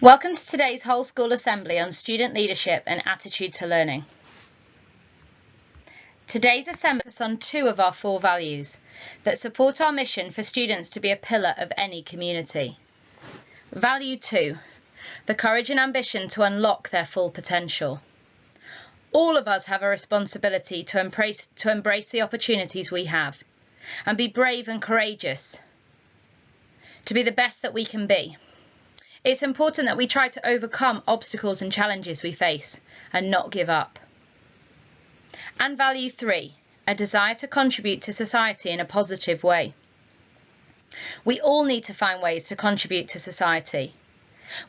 Welcome to today's whole school assembly on student leadership and attitude to learning. Today's assembly focuses on two of our 4 values that support our mission for students to be a pillar of any community. Value 2, the courage and ambition to unlock their full potential. All of us have a responsibility to embrace the opportunities we have and be brave and courageous to be the best that we can be. It's important that we try to overcome obstacles and challenges we face and not give up. And value 3, a desire to contribute to society in a positive way. We all need to find ways to contribute to society,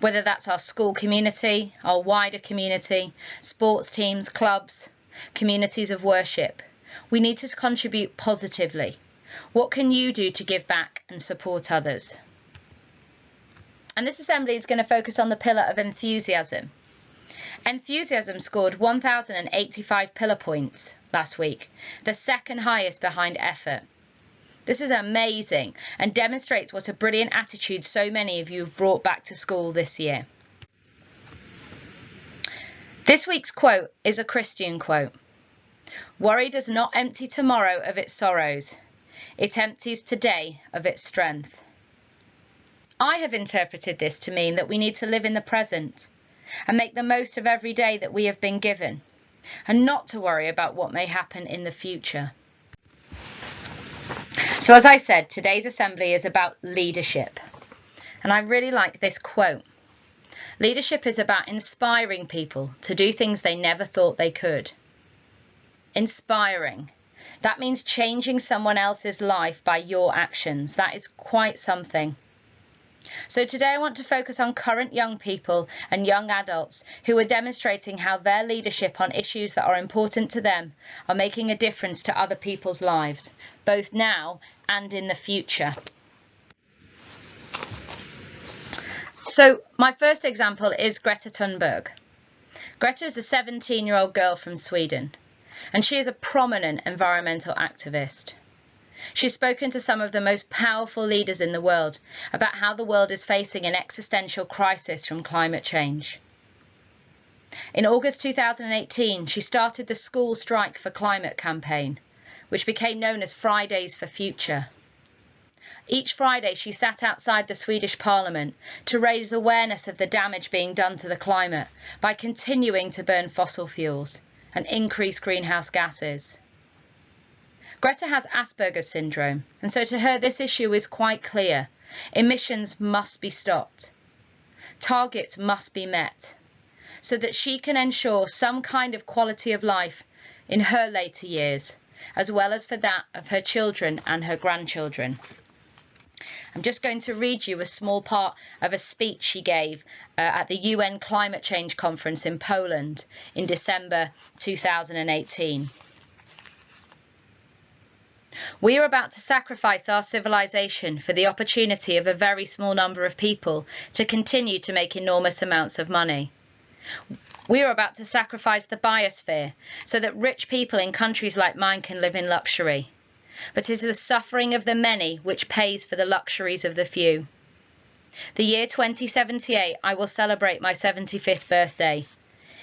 whether that's our school community, our wider community, sports teams, clubs, communities of worship. We need to contribute positively. What can you do to give back and support others? And this assembly is going to focus on the pillar of enthusiasm. Enthusiasm scored 1,085 pillar points last week, the second highest behind effort. This is amazing and demonstrates what a brilliant attitude so many of you have brought back to school this year. This week's quote is a Christian quote. Worry does not empty tomorrow of its sorrows. It empties today of its strength. I have interpreted this to mean that we need to live in the present and make the most of every day that we have been given, and not to worry about what may happen in the future. So as I said, today's assembly is about leadership. And I really like this quote. Leadership is about inspiring people to do things they never thought they could. Inspiring. That means changing someone else's life by your actions. That is quite something. So today I want to focus on current young people and young adults who are demonstrating how their leadership on issues that are important to them are making a difference to other people's lives, both now and in the future. So my first example is Greta Thunberg. Greta is a 17-year-old girl from Sweden, and she is a prominent environmental activist. She's spoken to some of the most powerful leaders in the world about how the world is facing an existential crisis from climate change. In August 2018, she started the School Strike for Climate campaign, which became known as Fridays for Future. Each Friday, she sat outside the Swedish Parliament to raise awareness of the damage being done to the climate by continuing to burn fossil fuels and increase greenhouse gases. Greta has Asperger's syndrome, and so to her this issue is quite clear. Emissions must be stopped. Targets must be met, so that she can ensure some kind of quality of life in her later years, as well as for that of her children and her grandchildren. I'm just going to read you a small part of a speech she gave at the UN Climate Change Conference in Poland in December 2018. We are about to sacrifice our civilization for the opportunity of a very small number of people to continue to make enormous amounts of money. We are about to sacrifice the biosphere so that rich people in countries like mine can live in luxury. But it is the suffering of the many which pays for the luxuries of the few. The year 2078, I will celebrate my 75th birthday.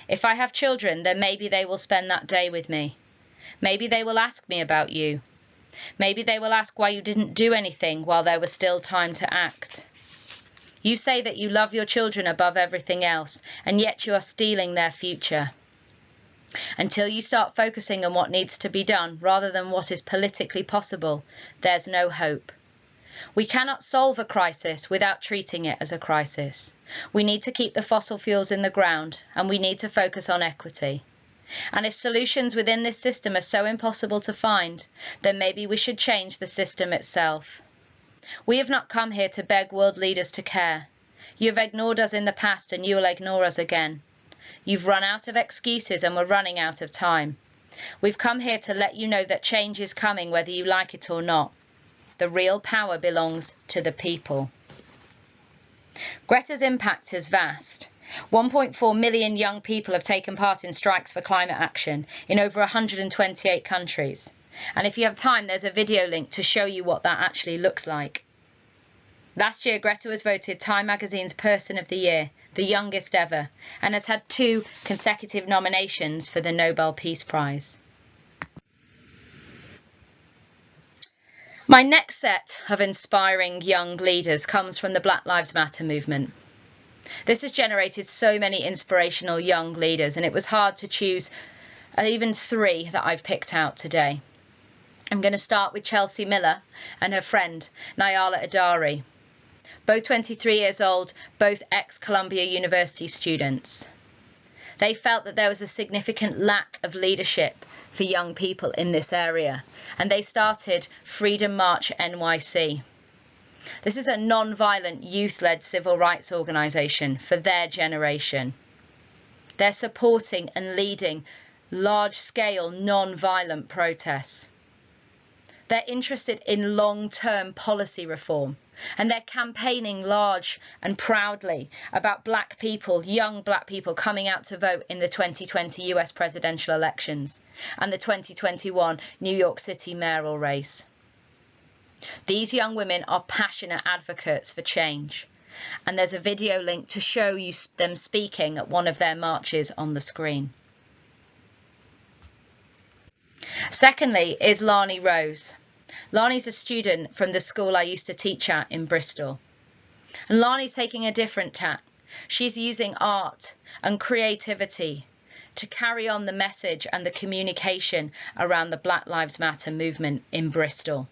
If I have children, then maybe they will spend that day with me. Maybe they will ask me about you. Maybe they will ask why you didn't do anything while there was still time to act. You say that you love your children above everything else, and yet you are stealing their future. Until you start focusing on what needs to be done rather than what is politically possible, there's no hope. We cannot solve a crisis without treating it as a crisis. We need to keep the fossil fuels in the ground, and we need to focus on equity. And if solutions within this system are so impossible to find, then maybe we should change the system itself. We have not come here to beg world leaders to care. You have ignored us in the past and you will ignore us again. You've run out of excuses and we're running out of time. We've come here to let you know that change is coming whether you like it or not. The real power belongs to the people. Greta's impact is vast. 1.4 million young people have taken part in strikes for climate action in over 128 countries. And if you have time, there's a video link to show you what that actually looks like. Last year, Greta was voted Time magazine's Person of the Year, the youngest ever, and has had 2 consecutive nominations for the Nobel Peace Prize. My next set of inspiring young leaders comes from the Black Lives Matter movement. This has generated so many inspirational young leaders, and it was hard to choose even 3 that I've picked out today. I'm going to start with Chelsea Miller and her friend Nyala Adari, both 23 years old, both ex-Columbia University students. They felt that there was a significant lack of leadership for young people in this area, and they started Freedom March NYC. This is a non-violent youth-led civil rights organisation for their generation. They're supporting and leading large-scale non-violent protests. They're interested in long-term policy reform, and they're campaigning large and proudly about black people, young black people coming out to vote in the 2020 US presidential elections and the 2021 New York City mayoral race. These young women are passionate advocates for change, and there's a video link to show you them speaking at one of their marches on the screen. Secondly is Lani Rose. Lani's a student from the school I used to teach at in Bristol. And Lani's taking a different tack. She's using art and creativity to carry on the message and the communication around the Black Lives Matter movement in Bristol.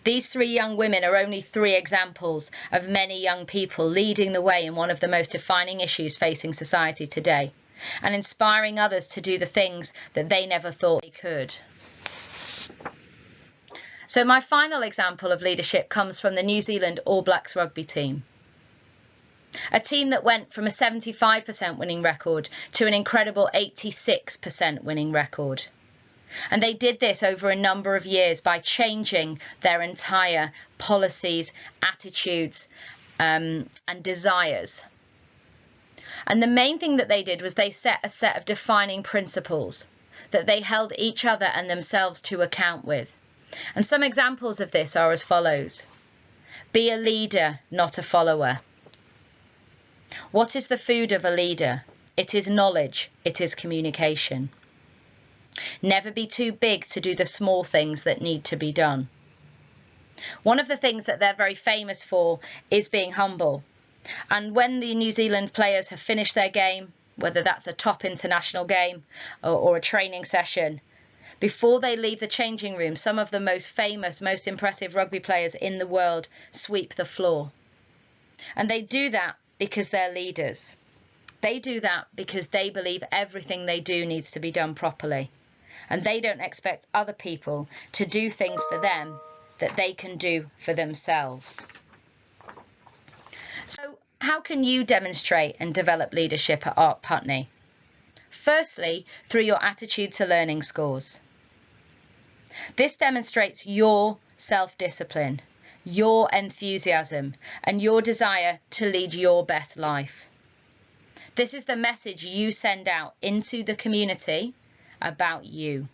These 3 young women are only 3 examples of many young people leading the way in one of the most defining issues facing society today, and inspiring others to do the things that they never thought they could. So my final example of leadership comes from the New Zealand All Blacks rugby team. A team that went from a 75% winning record to an incredible 86% winning record. And they did this over a number of years by changing their entire policies, attitudes, and desires. And the main thing that they did was they set a set of defining principles that they held each other and themselves to account with. And some examples of this are as follows. Be a leader, not a follower. What is the food of a leader? It is knowledge. It is communication. Never be too big to do the small things that need to be done. One of the things that they're very famous for is being humble. And when the New Zealand players have finished their game, whether that's a top international game or a training session, before they leave the changing room, some of the most famous, most impressive rugby players in the world sweep the floor. And they do that because they're leaders. They do that because they believe everything they do needs to be done properly. And they don't expect other people to do things for them that they can do for themselves. So how can you demonstrate and develop leadership at Ark Putney? Firstly, through your attitude to learning scores. This demonstrates your self-discipline, your enthusiasm, and your desire to lead your best life. This is the message you send out into the community about you.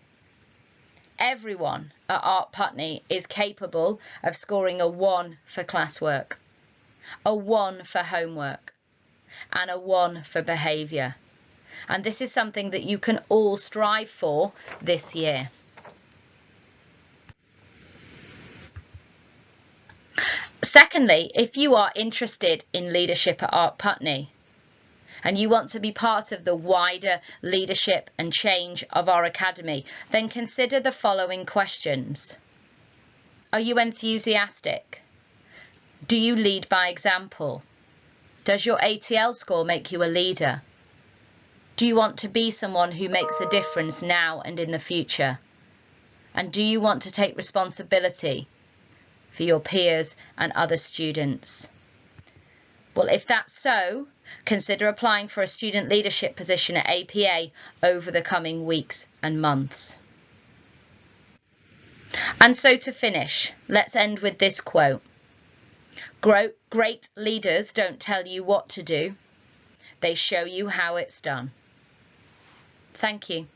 Everyone at Ark Putney is capable of scoring a 1 for classwork, a 1 for homework, and a 1 for behaviour. And this is something that you can all strive for this year. Secondly, if you are interested in leadership at Ark Putney and you want to be part of the wider leadership and change of our academy, then consider the following questions. Are you enthusiastic? Do you lead by example? Does your ATL score make you a leader? Do you want to be someone who makes a difference now and in the future? And do you want to take responsibility for your peers and other students? Well, if that's so, consider applying for a student leadership position at APA over the coming weeks and months. And so to finish, let's end with this quote. Great leaders don't tell you what to do, they show you how it's done. Thank you.